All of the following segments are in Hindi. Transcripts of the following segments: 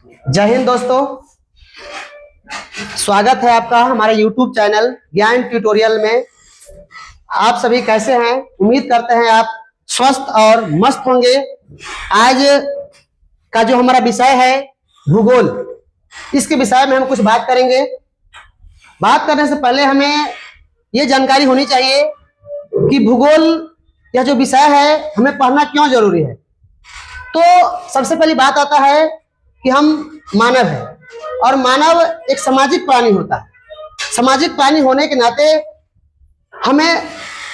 जय हिंद दोस्तों, स्वागत है आपका हमारे YouTube चैनल ज्ञान ट्यूटोरियल में। आप सभी कैसे हैं? उम्मीद करते हैं आप स्वस्थ और मस्त होंगे। आज का जो हमारा विषय है भूगोल, इसके विषय में हम कुछ बात करेंगे। बात करने से पहले हमें ये जानकारी होनी चाहिए कि भूगोल यह जो विषय है हमें पढ़ना क्यों जरूरी है। तो सबसे पहली बात आता है कि हम मानव हैं और मानव एक सामाजिक प्राणी होता है। सामाजिक प्राणी होने के नाते हमें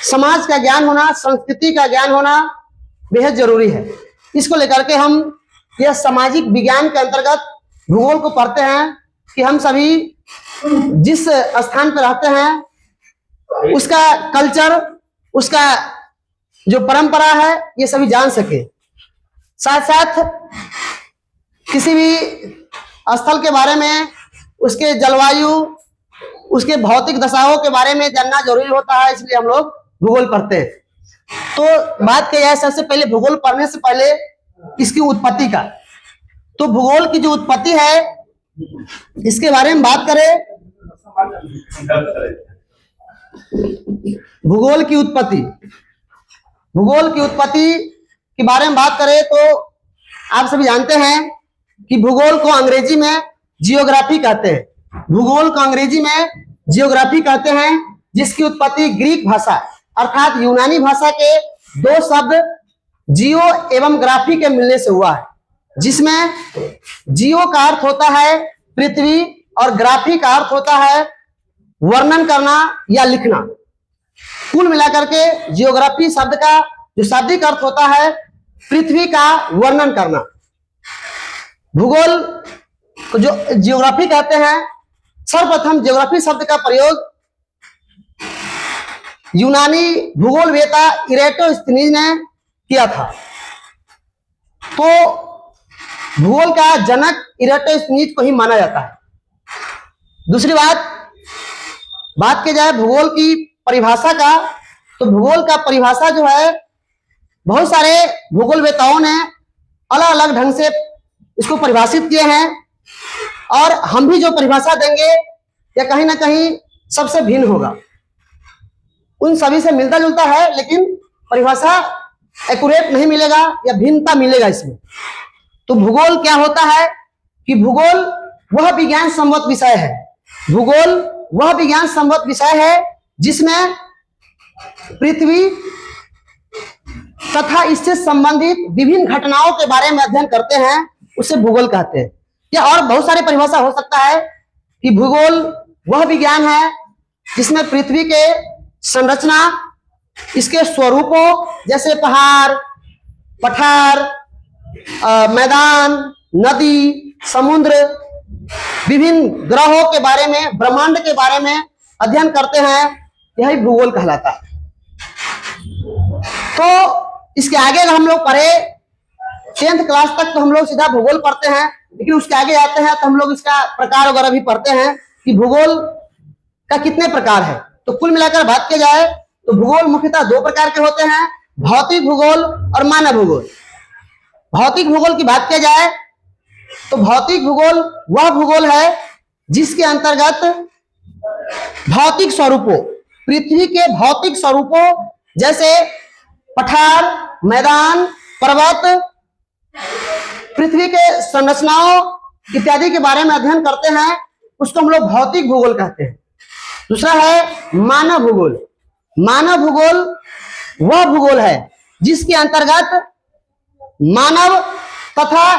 समाज का ज्ञान होना, संस्कृति का ज्ञान होना बेहद जरूरी है। इसको लेकर के हम यह सामाजिक विज्ञान के अंतर्गत भूगोल को पढ़ते हैं कि हम सभी जिस स्थान पर रहते हैं उसका कल्चर, उसका जो परंपरा है ये सभी जान सके। साथ साथ किसी भी स्थल के बारे में, उसके जलवायु, उसके भौतिक दशाओं के बारे में जानना जरूरी होता है, इसलिए हम लोग भूगोल पढ़ते हैं। तो बात किया जाए सबसे पहले भूगोल पढ़ने से पहले इसकी उत्पत्ति का, तो भूगोल की जो उत्पत्ति है इसके बारे में बात करें। भूगोल की उत्पत्ति के बारे में बात करें तो आप सभी जानते हैं कि भूगोल को अंग्रेजी में जियोग्राफी कहते हैं। भूगोल को अंग्रेजी में जियोग्राफी कहते हैं, जिसकी उत्पत्ति ग्रीक भाषा अर्थात यूनानी भाषा के दो शब्द जियो एवं ग्राफी के मिलने से हुआ है, जिसमें जियो का अर्थ होता है पृथ्वी और ग्राफी का अर्थ होता है वर्णन करना या लिखना। कुल मिलाकर के जियोग्राफी शब्द का जो शाब्दिक अर्थ होता है पृथ्वी का वर्णन करना। भूगोल को जो जियोग्राफी कहते हैं, सर्वप्रथम जियोग्राफी शब्द का प्रयोग यूनानी भूगोलवेता इरेटोस्थनीज ने किया था। तो भूगोल का जनक इरेटोस्थनीज को ही माना जाता है। दूसरी बात की जाए भूगोल की परिभाषा का, तो भूगोल का परिभाषा जो है बहुत सारे भूगोलवेताओं ने अलग अलग ढंग से इसको परिभाषित किए हैं, और हम भी जो परिभाषा देंगे या कहीं ना कहीं सबसे भिन्न होगा। उन सभी से मिलता जुलता है, लेकिन परिभाषा एक्यूरेट नहीं मिलेगा या भिन्नता मिलेगा इसमें। तो भूगोल क्या होता है कि भूगोल वह विज्ञान सम्मत विषय है। भूगोल वह विज्ञान सम्मत विषय है जिसमें पृथ्वी तथा इससे संबंधित विभिन्न घटनाओं के बारे में अध्ययन करते हैं, उसे भूगोल कहते हैं। या और बहुत सारे परिभाषा हो सकता है कि भूगोल वह विज्ञान है जिसमें पृथ्वी के संरचना, इसके स्वरूपों जैसे पहाड़, पठार, मैदान, नदी, समुद्र, विभिन्न ग्रहों के बारे में, ब्रह्मांड के बारे में अध्ययन करते हैं, यही भूगोल कहलाता है। तो इसके आगे अगर हम लोग पढ़े 10th क्लास तक तो हम लोग सीधा भूगोल पढ़ते हैं, लेकिन उसके आगे आते हैं तो हम लोग इसका प्रकार वगैरह भी पढ़ते हैं कि भूगोल का कितने प्रकार है। तो कुल मिलाकर बात की जाए तो भूगोल मुख्यतः दो प्रकार के होते हैं, भौतिक भूगोल और मानव भूगोल। भौतिक भूगोल की बात की जाए तो भौतिक भूगोल वह भूगोल है जिसके अंतर्गत भौतिक स्वरूपों, पृथ्वी के भौतिक स्वरूपों जैसे पठार, मैदान, पर्वत, पृथ्वी के संरचनाओं इत्यादि के बारे में अध्ययन करते हैं, उसको हम लोग भौतिक भूगोल कहते हैं। दूसरा है मानव भूगोल। मानव भूगोल वह भूगोल है जिसके अंतर्गत मानव तथा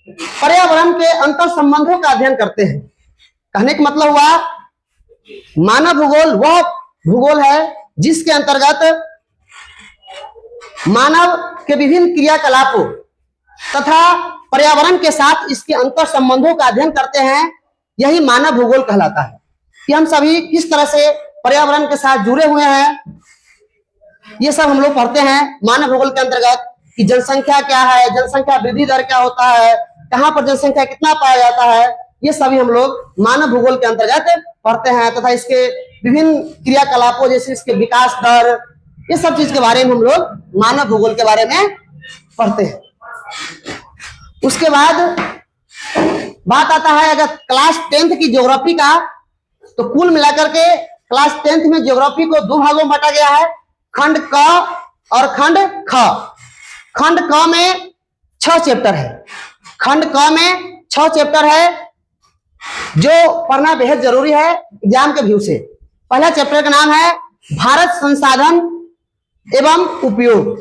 पर्यावरण के अंतर संबंधों का अध्ययन करते हैं। कहने का मतलब हुआ मानव भूगोल वह भूगोल है जिसके अंतर्गत मानव के विभिन्न क्रियाकलापों तथा पर्यावरण के साथ इसके अंतर संबंधों का अध्ययन करते हैं, यही मानव भूगोल कहलाता है। कि हम सभी किस तरह से पर्यावरण के साथ जुड़े हुए हैं, ये सब हम लोग पढ़ते हैं मानव भूगोल के अंतर्गत। कि जनसंख्या क्या है, जनसंख्या वृद्धि दर क्या होता है, कहाँ पर जनसंख्या कितना पाया जाता है, ये सभी हम लोग मानव भूगोल के अंतर्गत पढ़ते हैं। तथा इसके विभिन्न क्रियाकलापों जैसे इसके विकास दर, ये सब चीज के बारे में हम लोग मानव भूगोल के बारे में पढ़ते हैं। उसके बाद बात आता है अगर क्लास 10th की ज्योग्राफी का, तो कुल मिलाकर के क्लास 10th में ज्योग्राफी को दो भागों में बांटा गया है, खंड क और खंड ख। खंड क में 6 चैप्टर है, खंड क में 6 चैप्टर है जो पढ़ना बेहद जरूरी है एग्जाम के व्यू से। पहला चैप्टर का नाम है भारत संसाधन एवं उपयोग।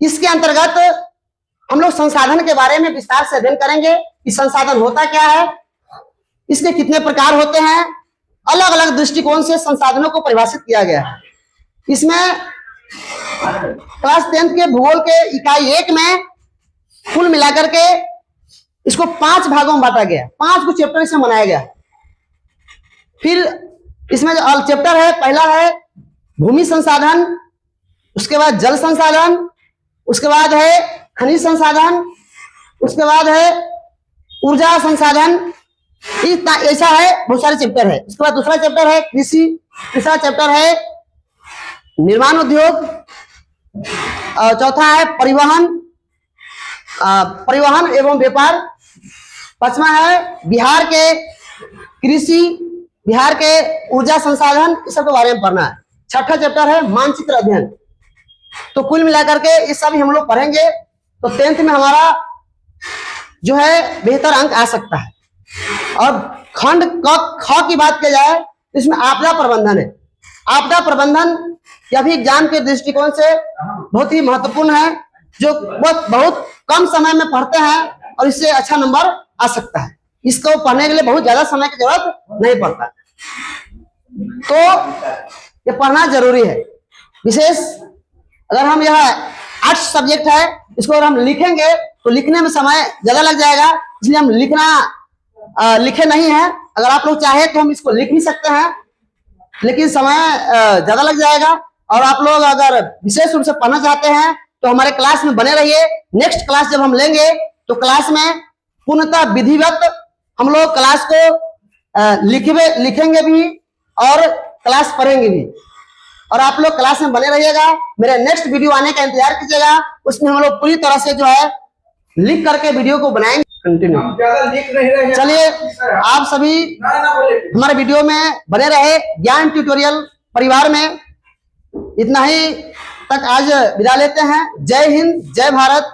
इसके अंतर्गत हम लोग संसाधन के बारे में विस्तार से अध्ययन करेंगे कि संसाधन होता क्या है, इसके कितने प्रकार होते हैं, अलग अलग दृष्टिकोण से संसाधनों को परिभाषित किया गया है। इसमें क्लास 10th के भूगोल के इकाई 1 में कुल मिलाकर के इसको 5 भागों में बांटा गया, 5 को चैप्टर इसमें बनाया गया। फिर इसमें जो चैप्टर है, पहला है भूमि संसाधन, उसके बाद जल संसाधन, उसके बाद है खनिज संसाधन, उसके बाद है ऊर्जा संसाधन। ऐसा है, बहुत सारे चैप्टर है। उसके बाद दूसरा चैप्टर है कृषि, तीसरा चैप्टर है निर्माण उद्योग, और चौथा है परिवहन एवं व्यापार, पांचवा है बिहार के कृषि, बिहार के ऊर्जा संसाधन, इस सब के बारे में पढ़ना है। छठा चैप्टर है मानचित्र अध्ययन। तो कुल मिलाकर के ये सब हम लोग पढ़ेंगे तो 10th में हमारा जो है बेहतर अंक आ सकता है। और खंड ख की बात की जाए तो इसमें आपदा प्रबंधन है। आपदा प्रबंधन यह भी एग्जाम के दृष्टिकोण से बहुत ही महत्वपूर्ण है, जो बहुत कम समय में पढ़ते हैं और इससे अच्छा नंबर आ सकता है। इसको पढ़ने के लिए बहुत ज्यादा समय की जरूरत नहीं पड़ता, तो ये पढ़ना जरूरी है। विशेष अगर हम यह आर्ट्स सब्जेक्ट है, इसको अगर हम लिखेंगे तो लिखने में समय ज्यादा लग जाएगा, इसलिए हम लिखे नहीं है। अगर आप लोग चाहे तो हम इसको लिख भी सकते हैं, लेकिन समय ज्यादा लग जाएगा। और आप लोग अगर विशेष रूप से पढ़ना चाहते हैं तो हमारे क्लास में बने रहिए। नेक्स्ट क्लास जब हम लेंगे तो क्लास में पूर्णतः विधिवत हम लोग क्लास को लिखेंगे भी और क्लास पढ़ेंगे भी। और आप लोग क्लास में बने रहिएगा। मेरे नेक्स्ट वीडियो आने का इंतजार कीजिएगा, उसमें हम लोग पूरी तरह से जो है लिख करके वीडियो को बनाएंगे। कंटिन्यू चलिए, आप सभी हमारे वीडियो में बने रहे। ज्ञान ट्यूटोरियल परिवार में इतना ही तक आज विदा लेते हैं। जय हिंद, जय भारत।